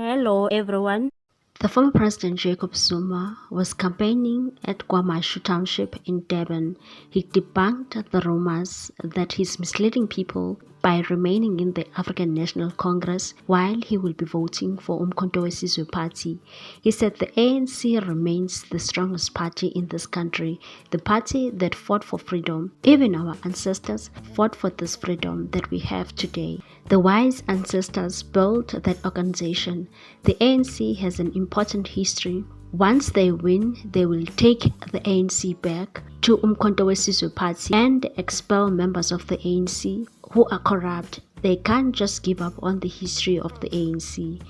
Hello everyone. The former President Jacob Zuma was campaigning at Kwamashu Township in Durban. He debunked the rumors that he's misleading people by remaining in the African National Congress while he will be voting for Umkhonto we Sizwe party. He said the ANC remains the strongest party in this country, the party that fought for freedom. Even our ancestors fought for this freedom that we have today. The wise ancestors built that organization. The ANC has an important history. Once they win, they will take the ANC back to Umkhonto we Sizwe party and expel members of the ANC who are corrupt. They can't just give up on the history of the ANC.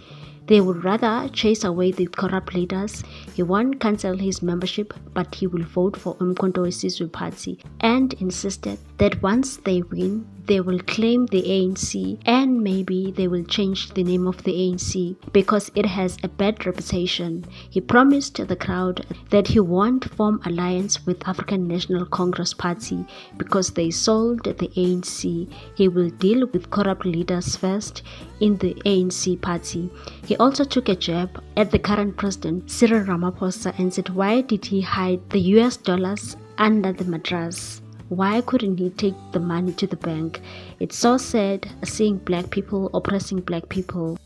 They would rather chase away the corrupt leaders. He won't cancel his membership, but he will vote for Umkhonto we Sizwe party and insisted that once they win, they will claim the ANC and maybe they will change the name of the ANC because it has a bad reputation. He promised the crowd that he won't form alliance with African National Congress Party because they sold the ANC. He will deal with corrupt leaders first in the ANC party. He also took a jab at the current president, Cyril Ramaphosa, and said, why did he hide the US dollars under the mattress? Why couldn't he take the money to the bank? It's so sad seeing black people oppressing black people.